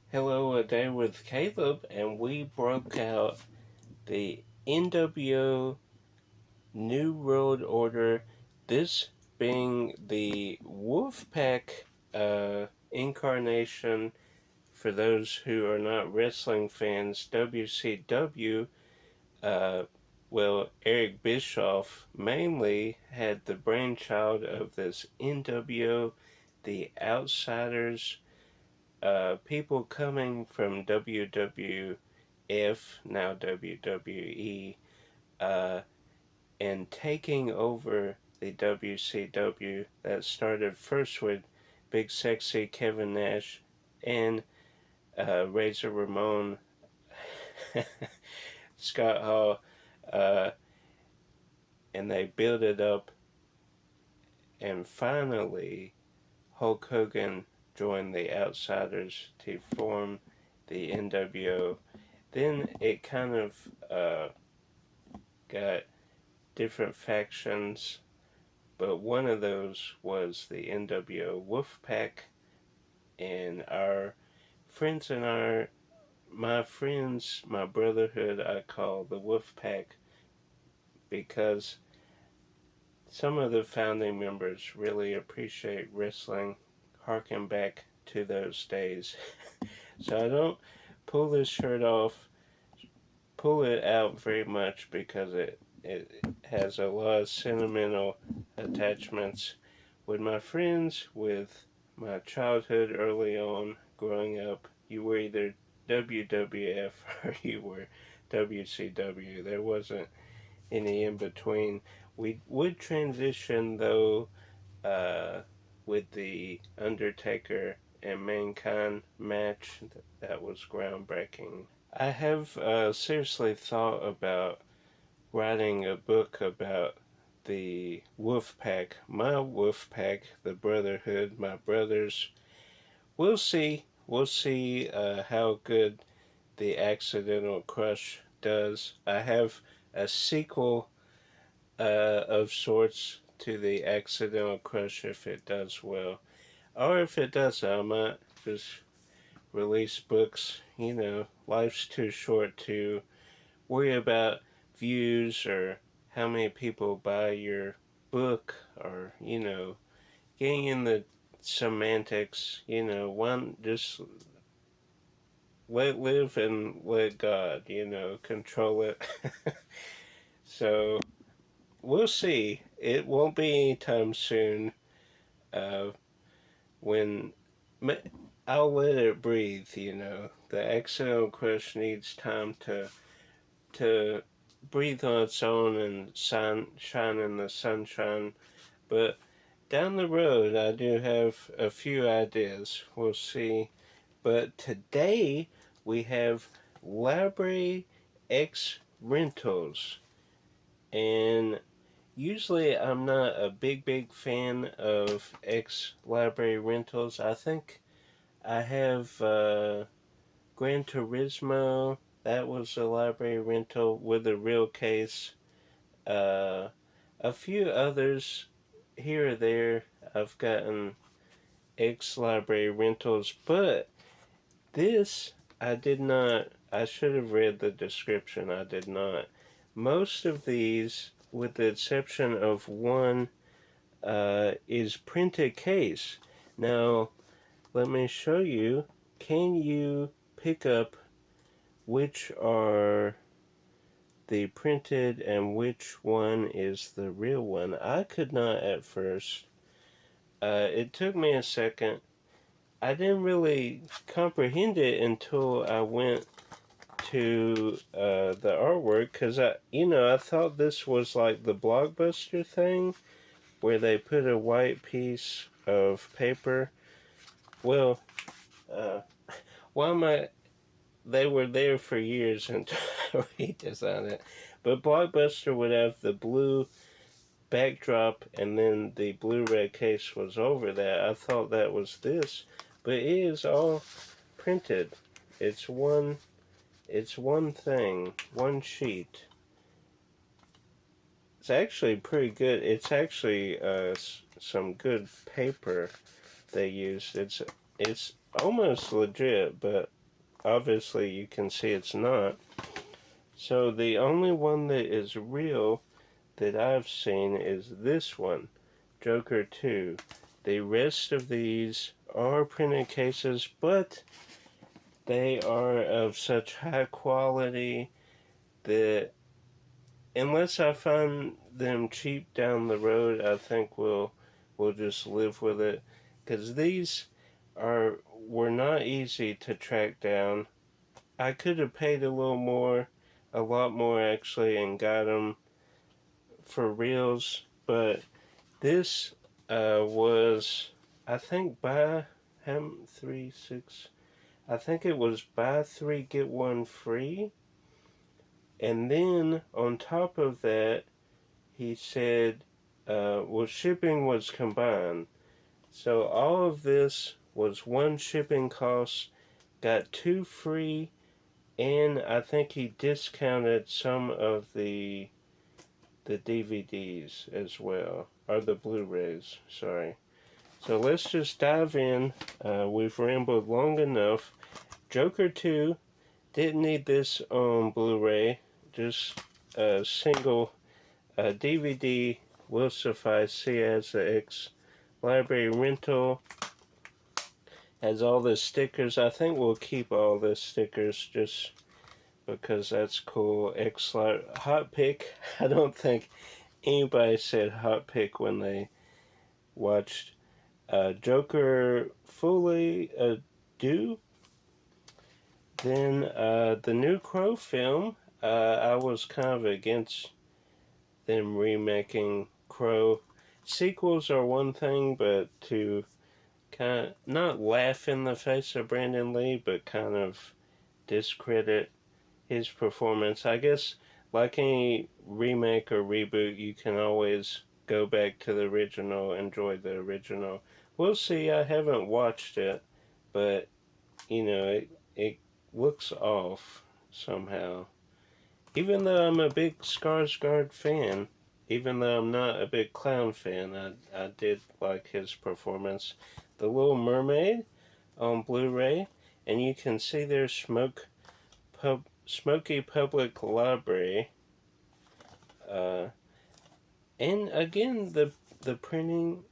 Hello, a day with Caleb, and we broke out the NWO New World Order. This being the Wolfpack incarnation. For those who are not wrestling fans, WCW. Uh, Eric Bischoff mainly had the brainchild of this NWO, the Outsiders. People coming from WWF, now WWE, uh, and taking over the WCW that started first with Big Sexy Kevin Nash and Razor Ramon, Scott Hall, uh, and they built it up, and finally Hulk Hogan joined the Outsiders to form the NWO. Then it kind of got different factions, but one of those was the NWO Wolfpack, and my friends, my brotherhood, I call the Wolfpack because some of the founding members really appreciate wrestling, harken back to those days. So I don't pull this shirt off, pull it out very much because it has a lot of sentimental attachments with my friends, with my childhood early on growing up. You were either WWF or you were WCW. There wasn't any in between. We would transition though uh, with the Undertaker and Mankind match. That was groundbreaking. I have seriously thought about writing a book about the my wolf pack, the brotherhood, my brothers. We'll see. We'll see how good the Accidental Crush does. I have a sequel of sorts to the Accidental Crush if it does well. Or if it doesn't, I might just release books. You know, life's too short to worry about views or how many people buy your book or, getting in the semantics, one just let live and let God, control it. So we'll see. It won't be anytime soon. Uh, when I'll let it breathe, The accidental crush needs time to breathe on its own and shine in the sunshine. But down the road, I do have a few ideas. We'll see. But today we have Library X Rentals. And usually I'm not a big fan of X Library Rentals. I think I have Gran Turismo. That was a library rental with a real case. Uh, a few others here or there. I've gotten X library rentals, but this I did not. I should have read the description. I did not. Most of these, with the exception of one, is printed case. Now, let me show you. Can you pick up which are the printed and which one is the real one? I could not at first. It took me a second. I didn't really comprehend it until I went to the artwork because I thought this was like the Blockbuster thing where they put a white piece of paper. Well, uh, why am I? They were there for years until I redesigned it. But Blockbuster would have the blue backdrop and then the Blu-ray case was over that. I thought that was this, but it is all printed. It's one thing, one sheet. It's actually pretty good. It's actually some good paper they use. It's almost legit, but obviously you can see it's not. So the only one that is real that I've seen is this one, Joker 2. The rest of these are printed cases, but they are of such high quality that unless I find them cheap down the road, I think we'll just live with it. Because these were not easy to track down. I could have paid a little more, a lot more actually, and got them for reals. But this was, I think, buy three six. I think it was buy three get one free. And then on top of that, he said, well, shipping was combined. So all of this was one shipping cost, got two free, and I think he discounted some of the DVDs as well, or the Blu-rays, sorry. So let's just dive in. We've rambled long enough. Joker 2, didn't need this on Blu-ray, just a single DVD will suffice. See as the X library rental. Has all the stickers. I think we'll keep all the stickers just because that's cool. X hot pick. I don't think anybody said hot pick when they watched Joker fully do. Then the new Crow film. I was kind of against them remaking Crow. Sequels are one thing, but to kind of not laugh in the face of Brandon Lee, but kind of discredit his performance. I guess, like any remake or reboot, you can always go back to the original, enjoy the original. We'll see. I haven't watched it, but it looks off somehow. Even though I'm a big Skarsgård fan, even though I'm not a big clown fan, I did like his performance. The Little Mermaid on Blu-ray, and you can see their Smoky Public Library. And again, the printing,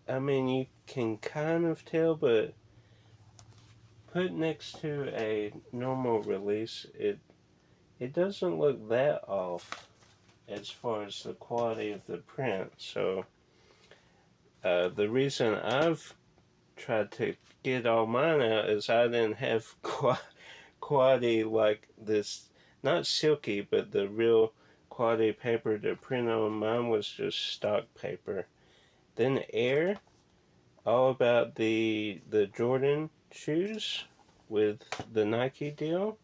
I mean, you can kind of tell, but put next to a normal release, it doesn't look that off as far as the quality of the print. So the reason I've tried to get all mine out is I didn't have quality like this, not silky, but the real quality paper to print on. Mine was just stock paper. Then Air, all about the Jordan shoes with the Nike deal.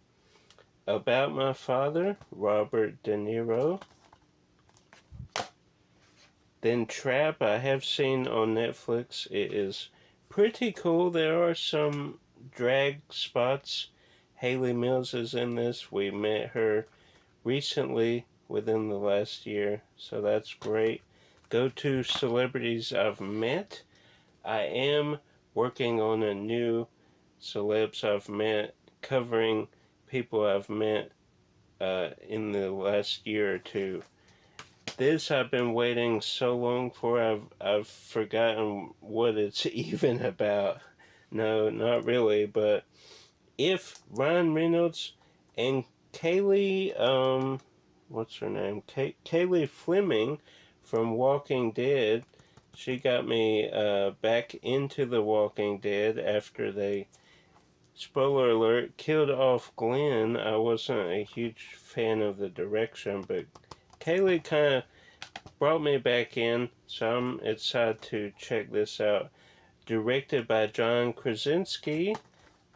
About My Father, Robert De Niro. Then Trap, I have seen on Netflix. It is pretty cool. There are some drag spots. Haley Mills is in this. We met her recently within the last year, so that's great. Go to celebrities I've met. I am working on a new celebs I've met, covering people I've met in the last year or two. This I've been waiting so long for. I've forgotten what it's even about. No, not really. But if Ryan Reynolds and Kaylee, what's her name? Kaylee Fleming from Walking Dead. She got me back into The Walking Dead after they, spoiler alert, killed off Glenn. I wasn't a huge fan of the direction, but Kaylee kind of brought me back in, so I'm excited to check this out. Directed by John Krasinski,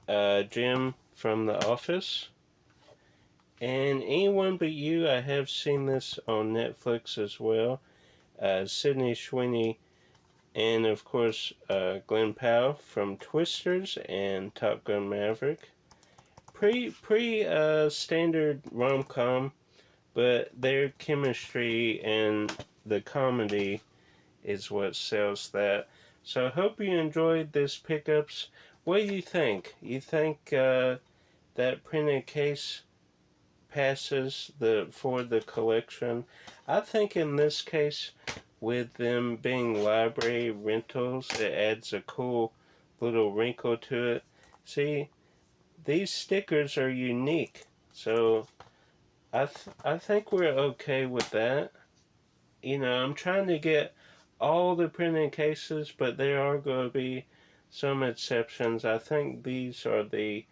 Jim from The Office. And Anyone But You, I have seen this on Netflix as well. Sydney Sweeney, and of course Glenn Powell from Twisters and Top Gun Maverick. Pretty standard rom-com, but their chemistry and the comedy is what sells that. So I hope you enjoyed this pickups. What do you think? You think that printed case passes for the collection? I think in this case, with them being library rentals, it adds a cool little wrinkle to it. See, these stickers are unique, so I think we're okay with that. You know, I'm trying to get all the printing cases, but there are going to be some exceptions. I think these are the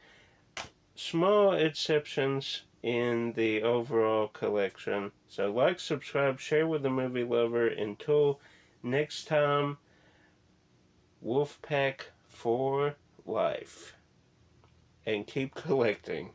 small exceptions in the overall collection. So, like, subscribe, share with the movie lover. Until next time, Wolfpack for life. And keep collecting.